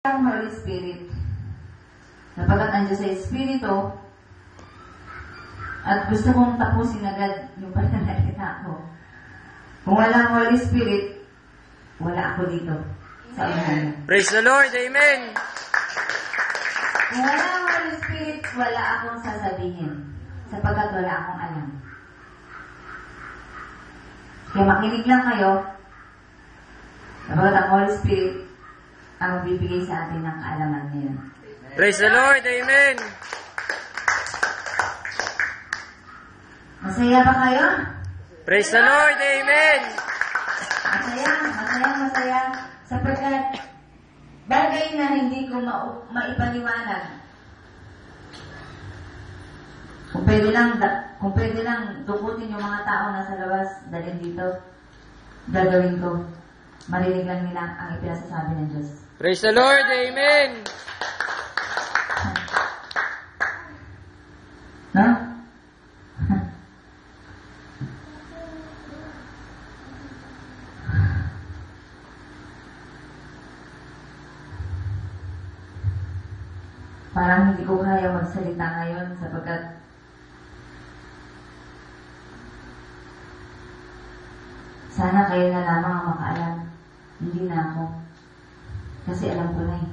Ang Holy Spirit. Napagkat nandiyo sa Espiritu, at gusto kong tapusin agad yung pananalita ko. Kung walang Holy Spirit, wala ako dito sa unahan. Praise the Lord! Amen! Kung walang Holy Spirit, wala akong sasabihin, sapagkat wala akong alam. Kaya makinig lang kayo, sapagkat ang Holy Spirit ang bibigay sa atin ng kaalaman ngayon. Praise the Lord! Amen! Masaya ba kayo? Praise the Lord! Amen! Masaya. Sapagkat bagay na hindi ko maipaliwanag. Kung pwede lang dukutin yung mga tao nasa labas, dalhin dito, gagawin ko. Marinig lang nila ang ipinasasabi ng Diyos. Praise the Lord! Amen! No? Parang hindi ko kaya magsalita ngayon sapagkat sana kayo na lamang ang makaalam. Hindi na ako. Kasi alam ko na eh.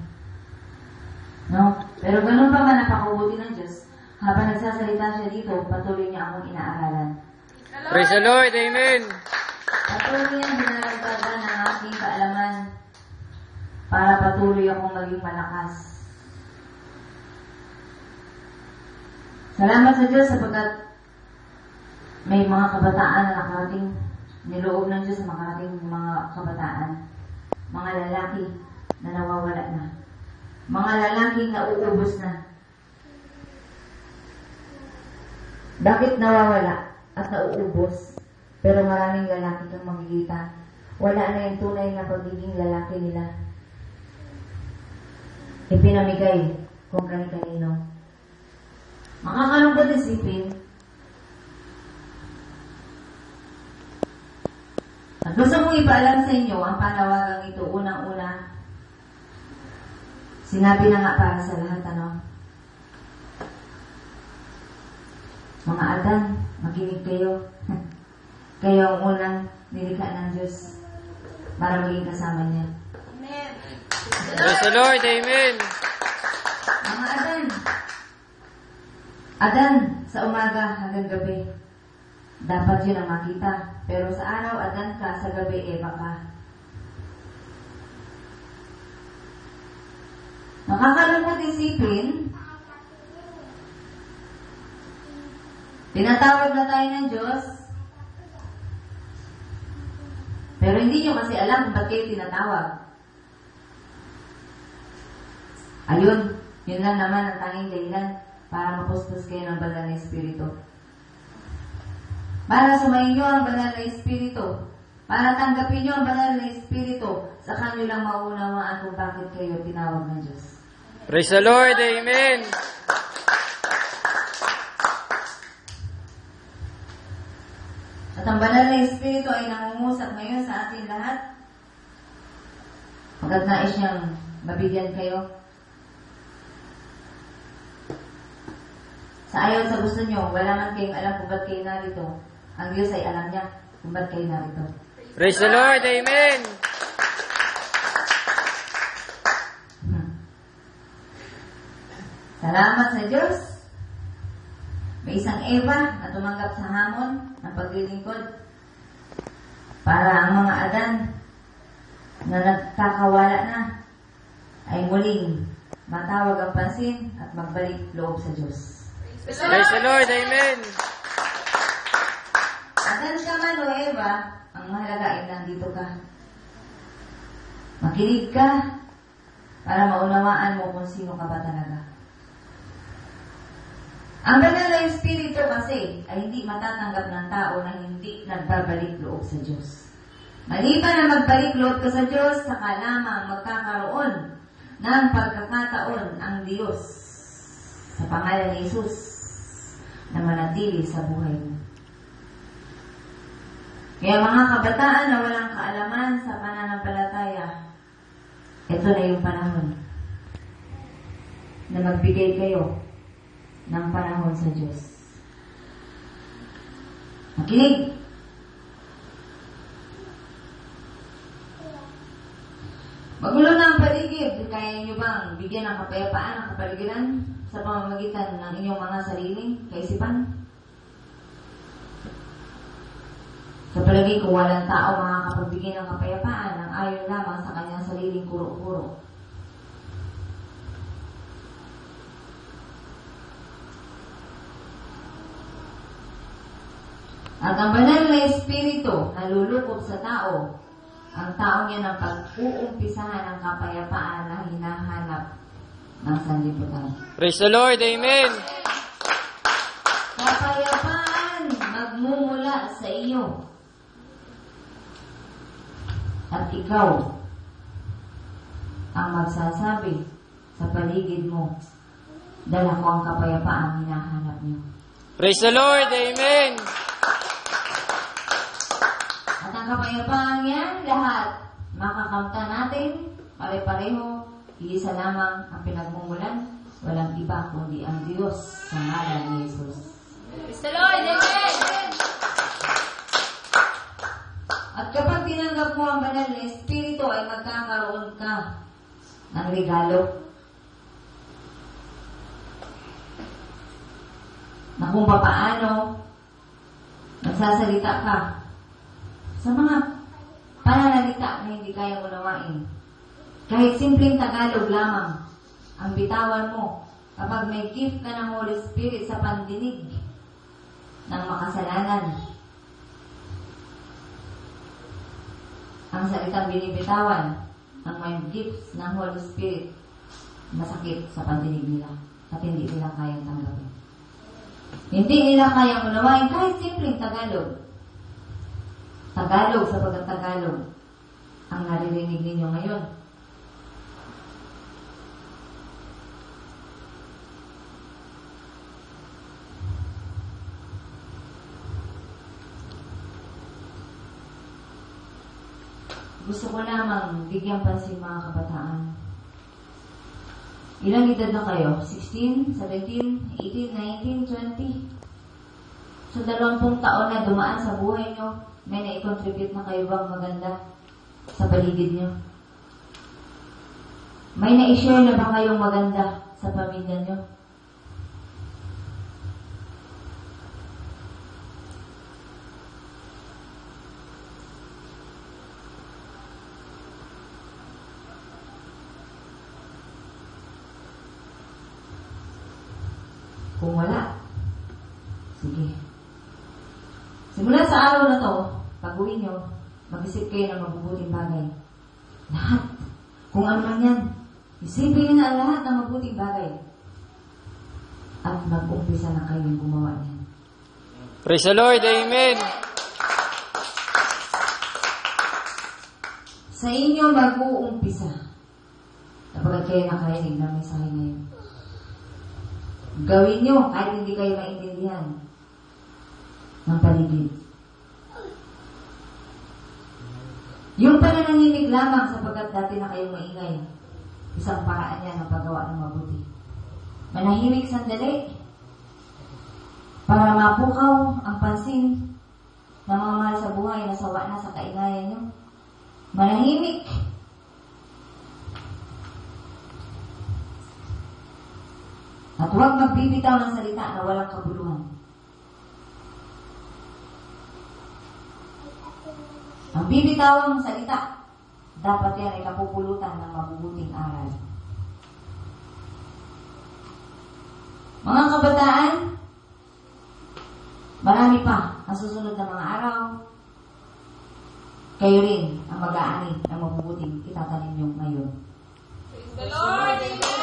No? Pero ganun pa man napakabuti ng Diyos. Habang nagsasalita siya dito, patuloy niya akong inaaralan. Praise the Lord! Amen! Patuloy niya dinaragdagan ng aking kaalaman para patuloy akong maging malakas. Salamat sa Diyos sapagkat may mga kabataan na nakarating. Niloob ng Diyos sa makarating mga kabataan. Mga lalaki na nawawala na. Mga lalaking nauubos na. Bakit nawawala at nauubos? Pero maraming lalaki kang makikita. Wala na yung tunay na pagiging lalaki nila. Ipinamigay kung kani-kanino. Makakalungkot isipin. At gusto kong ipaalam sa inyo ang panawagang ito unang-una. Sinabi na nga para sa lahat, ano? Mga Adan, makinig kayo. Kayo ang unang nilikha ng Diyos para maging kasama niya. Amen. Praise the Lord! Amen! Mga Adan, sa umaga hanggang gabi, dapat yun ang makita. Pero sa araw, Adan ka, sa gabi, Eva ka. Nakakalungkot isipin, tinatawag na tayo ng Diyos, pero hindi nyo kasi alam kung ba't kayo tinatawag. Ayun, yun lang naman ang tanging dahilan para mapuspos kayo ng banal na Espiritu. Para sumayin nyo ang banal na Espiritu, para tanggapin nyo ang banal na Espiritu, saka nyo lang maunawaan kung bakit kayo tinawag ng Diyos. Praise the Lord! Amen! At ang banal na Espiritu ay nangungusap ngayon sa atin lahat. Pagkat nais niyang mabigyan kayo. Sa ayaw sa gusto niyo, wala man kayong alam kung ba't kayo narito. Ang Diyos ay alam niya kung ba't kayo narito. Praise the Lord! Amen! Salamat sa Diyos. May isang Eva na tumanggap sa hamon ng paglilingkod para ang mga Adan na nagkakawala na ay muling matawag ang pansin at magbalik loob sa Diyos. Praise the Lord! Amen! Adan ka man o Eva, ang mahalaga ay nandito ka. Makinig ka para maunawaan mo kung sino ka ba talaga. Ang banal na Espiritu kasi ay hindi matatanggap ng tao na hindi nagbabalik loob sa Diyos. Maliban na magbalik loob ka sa Diyos, saka lamang magkakaroon ng pagkakataon ang Diyos sa pangalan ni Jesus na manatili sa buhay mo. Kaya mga kabataan na walang kaalaman sa pananampalataya, ito na yung panahon na magbigay kayo ng panahon sa Diyos. Makinig! Magulo na ang paligid. Kaya niyo bang bigyan ng kapayapaan ang kapaligiran sa pamamagitan ng inyong mga sariling kaisipan? Sa palagay ko, walang tao makakapagbigay ng kapayapaan ng ayon lamang sa kanyang sariling kuro-kuro. At ang banal na Espiritu na lulukop sa tao, ang taong yan ang pag-uumpisahan ng kapayapaan na hinahanap ng sanlibutan. Praise the Lord. Amen. Kapayapaan magmumula sa iyo. At ikaw ang magsasabi sa paligid mo, dala ko ang kapayapaan hinahanap niyo. Praise the Lord. Amen. At ang kapayapaan yan, lahat makakamta natin, pare-pareho, iisa lamang ang pinagmumulan, walang iba kundi ang Diyos sa ngalan ni Jesus. Praise the Lord. Amen. At kapag tinanggap mo ang banal na Espiritu, ay magkakaroon ka ng regalo. Na kung paano nagsasalita ka sa mga pananalita na hindi kaya unawain. Kahit simpleng Tagalog lamang ang bitawan mo kapag may gift ka ng Holy Spirit sa pandinig ng makasalanan. Ang salitang binibitawan ng may gifts ng Holy Spirit masakit sa pandinig nila at hindi nila kayang tanggapin. Hindi nila kayang unawain kahit simpleng Tagalog. Tagalog sa pagkatagalog ang naririnig ninyo ngayon. Gusto ko lamang bigyan pansin mga kabataan. Ilang edad na kayo? 16, 17, 18, 19, 20? Sa 20 taon na dumaan sa buhay nyo, may na-contribute na kayo bang maganda sa paligid nyo? May na-share na ba kayong maganda sa pamilya nyo? Kung wala, sige. Simula sa araw na to, pag-uwi nyo, mag-isip kayo ng mabubuting bagay. Lahat. Kung ano man yan, isipin nyo na ang lahat ng mabuting bagay. At mag-umpisa na kayong gumawa niyan. Praise the Lord. Amen. Sa inyo mag-uumpisa. Kapag kayo nakarinig ng mensahe ngayon. Gawin nyo kahit hindi kayo maintindihan ng paligid. Yung pananahimik lamang sapagkat dati na kayong maingay, isang paraan yan ng paggawa ng mabuti. Manahimik sandali para mapukaw ang pansin ng mga mahal sa buhay na sawa na sa kaingayan nyo. Manahimik. At huwag magbibitaw ng salita na walang kabuluhan. Ang bibitawang salita, dapat yan ay kapupulutan ng mabubuting aral. Mga kabataan, marami pa ang susunod na mga araw. Kayo rin ang mag-aani ng mabubuting itatanim nyo ngayon. Praise the Lord. Amen.